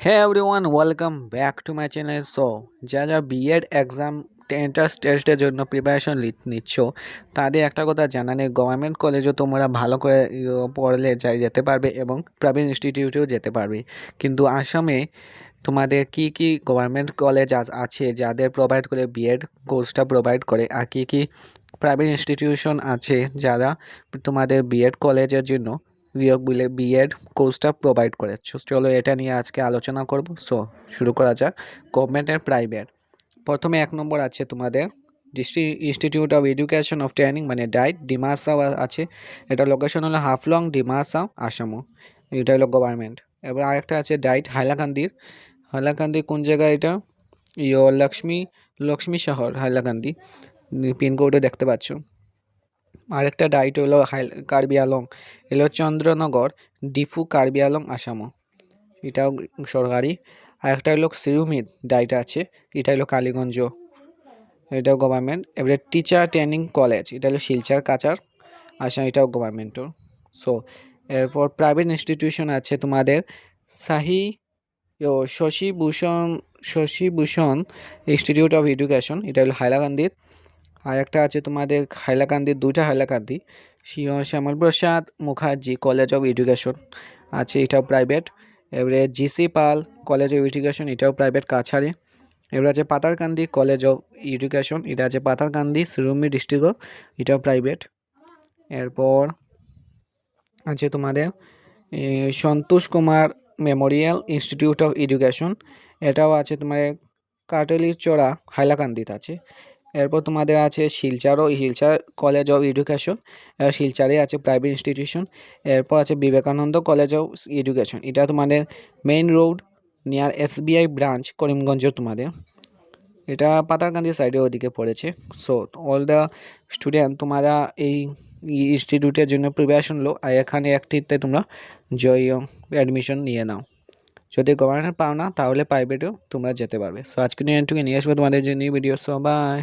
Hey everyone, welcome back to my channel. So, যারা B Ed exam entrance টেস্টের জন্য preparation নিচ্ছ তাদের একটা কথা জানা নেই, গভর্নমেন্ট কলেজও তোমরা ভালো করে পড়লে যেতে পারবে এবং প্রাইভেট ইনস্টিটিউটেও যেতে পারবে। কিন্তু আসামে তোমাদের কি গভর্নমেন্ট কলেজ আছে যাদের প্রোভাইড করে বিএড কোর্সটা প্রোভাইড করে, আর কি প্রাইভেট ইনস্টিটিউশন আছে যারা তোমাদের বিএড কলেজের জন্য বিএড কোর্সটা প্রোভাইড করে। চলো এটা নিয়ে আজকে আলোচনা করব। সো শুরু করা যাক। Government and private. প্রথমে 1 নম্বর আছে তোমাদের district institute of education of training মানে ডাইট, ডিমাসাও আছে। এটা লোকেশন হলো হাফলং, ডিমাসাও, আসামও। এটা হলো গভর্নমেন্ট। এবার আরেকটা আছে ডাইট হাইলাকান্দি কোন জায়গায় এটা? লক্ষ্মী শহর হাইলাকান্দি, পিনকোডে দেখতে পাচ্ছ। আরেকটা ডাইট হলো কার্বি আলং, এলো চন্দ্রনগর, ডিফু, কার্বি আলং, আসামও। এটাও সরকারি। আরেকটা হলো সিরুমিত ডাইট আছে, এটা হলো কালীগঞ্জ, এটাও গভর্নমেন্ট। এবারে টিচার ট্রেনিং কলেজ, এটা হলো শিলচর কাচার, আসাম, এটাও গভর্নমেন্টের। সো এরপর প্রাইভেট ইনস্টিটিউশন আছে তোমাদের শশীভূষণ ইনস্টিটিউট অফ এডুকেশন, এটা হলো হাইলাকান্দির। আর একটা আছে তোমাদের হাইলাকান্দির, দুইটা Hailakandi, Shyamaprasad Mukherjee college of education আছে, এটাও প্রাইভেট। এবারে GC Pal college of education, এটাও প্রাইভেট কাছাড়ে। এবার আছে পাতারকান্দি কলেজ অফ এডুকেশন, এটা আছে পাতারকান্দি, সিরুমি ডিস্ট্রিক্ট, এটাও প্রাইভেট। এরপর আছে তোমাদের Santosh Kumar memorial institute of education, এটাও আছে তোমার কাটলিচড়া হাইলাকান্দিতে আছে। এরপর তোমাদের আছে শিলচর কলেজ অফ এডুকেশন, শিলচরে আছে প্রাইভেট ইনস্টিটিউশন। এরপর আছে বিবেকানন্দ কলেজ অফ এডুকেশন, এটা তোমাদের main road near SBI branch, করিমগঞ্জের তোমাদের। এটা পাতারকান্দি সাইডে ওদিকে পড়েছে। সো অল দ্য স্টুডেন্ট, তোমরা এই ইনস্টিটিউটের জন্য প্রিপারেশন লো, আর এখানে একটিতে তোমরা অ্যাডমিশন নিয়ে নাও। যদি গভর্নমেন্ট পাও না তাহলে প্রাইভেটেও তোমরা যেতে পারবে। সো আজকে নিয়ে আসবো তোমাদের জন্য ভিডিও। So by.